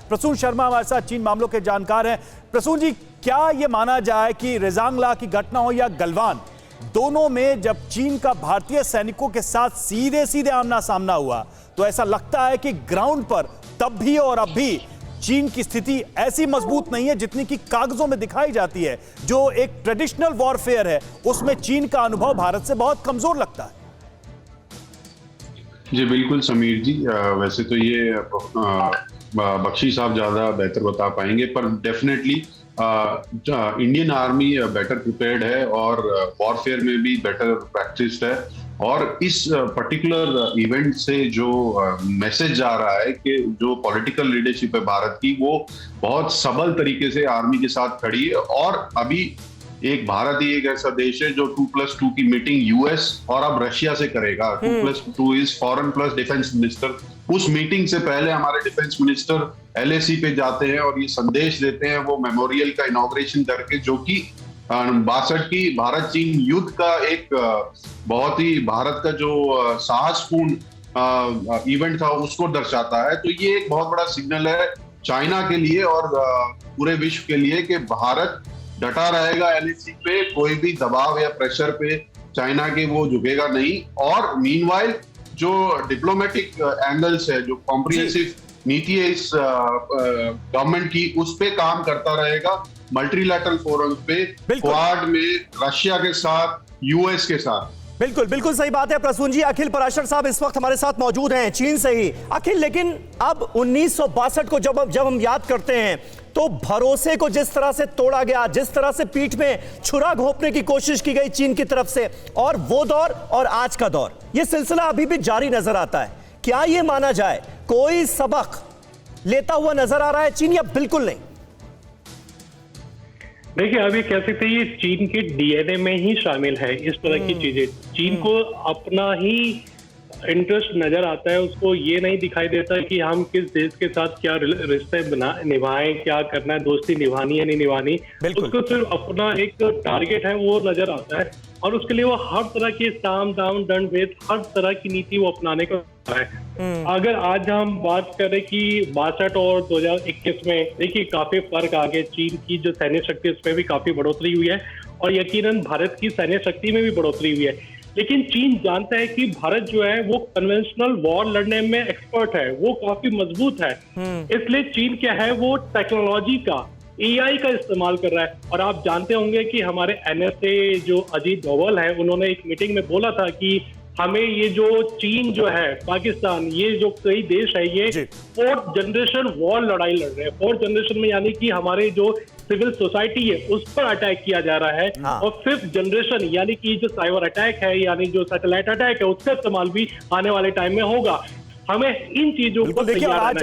प्रसून शर्मा हमारे साथ चीन मामलों के जानकार हैं। प्रसून जी, क्या ये माना जाए कि रेजांगला की घटना हो या गलवान, दोनों में जब चीन का भारतीय सैनिकों के साथ सीधे सीधे आमना सामना हुआ तो ऐसा लगता है कि ग्राउंड पर तब भी और अब भी चीन की स्थिति ऐसी मजबूत नहीं है जितनी कि कागजों में दिखाई जाती है। जो एक ट्रेडिशनल वॉरफेयर है उसमें चीन का अनुभव भारत से बहुत कमजोर लगता है। जी बिल्कुल समीर जी, वैसे तो ये बख्शी साहब ज्यादा बेहतर बता पाएंगे, पर definitely Indian army better prepared है और वॉरफेयर में भी बेटर प्रैक्टिस्ड है। और इस पर्टिकुलर इवेंट से जो मैसेज जा रहा है कि जो पॉलिटिकल लीडरशिप है भारत की, वो बहुत सबल तरीके से आर्मी के साथ खड़ी है। और अभी एक भारत ही एक ऐसा देश है जो 2+2 की मीटिंग यूएस और अब रशिया से करेगा। 2+2 is foreign plus defence minister. उस मीटिंग से पहले हमारे डिफेंस मिनिस्टर एलएसी पे जाते हैं और ये संदेश देते हैं वो मेमोरियल का इनॉग्रेशन करके, जो कि 62 की भारत चीन युद्ध का एक बहुत ही भारत का जो साहसपूर्ण इवेंट था उसको दर्शाता है। तो ये एक बहुत बड़ा सिग्नल है चाइना के लिए और पूरे विश्व के लिए कि भारत डटा रहेगा एलएसी पे, कोई भी दबाव या प्रेशर पे चाइना के वो झुकेगा नहीं। और मीनवाइल जो डिप्लोमेटिक एंगल्स है, जो कॉम्प्रिहेंसिव नीति है इस गवर्नमेंट की, उस पे काम करता रहेगा मल्टीलैटरल फोरम पे, क्वाड में, रशिया के साथ, यूएस के साथ। बिल्कुल बिल्कुल सही बात है प्रसून जी। अखिल पराशर साहब इस वक्त हमारे साथ मौजूद हैं चीन से ही। अखिल, लेकिन अब 1962 को जब हम याद करते हैं तो भरोसे को जिस तरह से तोड़ा गया, जिस तरह से पीठ में छुरा घोंपने की कोशिश की गई चीन की तरफ से, और वो दौर और आज का दौर, ये सिलसिला अभी भी जारी नजर आता है। क्या ये माना जाए कोई सबक लेता हुआ नजर आ रहा है चीन, या बिल्कुल नहीं? देखिए, अभी कह सकते हैं ये चीन के डीएनए में ही शामिल है इस तरह की चीजें। चीन को अपना ही इंटरेस्ट नजर आता है, उसको ये नहीं दिखाई देता कि हम किस देश के साथ क्या रिश्ते निभाएं, क्या करना है, दोस्ती निभानी है नहीं निभानी। उसको सिर्फ अपना एक टारगेट है वो नजर आता है और उसके लिए वो हर तरह की साम दाम दंड भेद, हर तरह की नीति वो अपनाने को है। अगर आज हम बात करें कि 62 और 2021 में, देखिए काफी फर्क आ गया। चीन की जो सैन्य शक्ति उसमें भी काफी बढ़ोतरी हुई है और यकीनन भारत की सैन्य शक्ति में भी बढ़ोतरी हुई है। लेकिन चीन जानता है कि भारत जो है वो कन्वेंशनल वॉर लड़ने में एक्सपर्ट है, वो काफी मजबूत है। इसलिए चीन क्या है, वो टेक्नोलॉजी का, एआई का इस्तेमाल कर रहा है। और आप जानते होंगे कि हमारे एनएसए जो अजीत डोभाल है, उन्होंने एक मीटिंग में बोला था कि हमें ये जो चीन जो है, पाकिस्तान, ये जो कई देश है, ये 4th जनरेशन वॉर लड़ाई लड़ रहे हैं। 4th जनरेशन में यानी कि हमारे जो सिविल सोसाइटी है उस पर अटैक किया जा रहा है। और 5th जनरेशन यानी कि जो साइबर अटैक है, यानी जो सैटेलाइट अटैक है, उसका इस्तेमाल भी आने वाले टाइम में होगा। हमें इन चीजों को देखिए, आज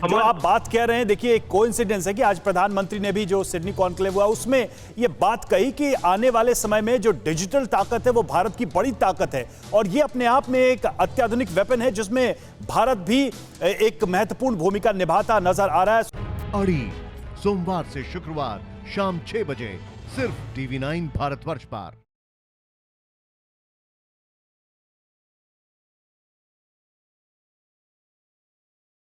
जो आप बात कह रहे हैं, देखिए एक कोइंसिडेंस है कि आज प्रधानमंत्री ने भी जो सिडनी कॉन्क्लेव हुआ उसमें ये बात कही कि आने वाले समय में जो डिजिटल ताकत है वो भारत की बड़ी ताकत है और ये अपने आप में एक अत्याधुनिक वेपन है जिसमें भारत भी एक महत्वपूर्ण भूमिका निभाता नजर आ रहा है। अड़ी सोमवार से शुक्रवार शाम 6 बजे सिर्फ TV9 भारतवर्ष पर।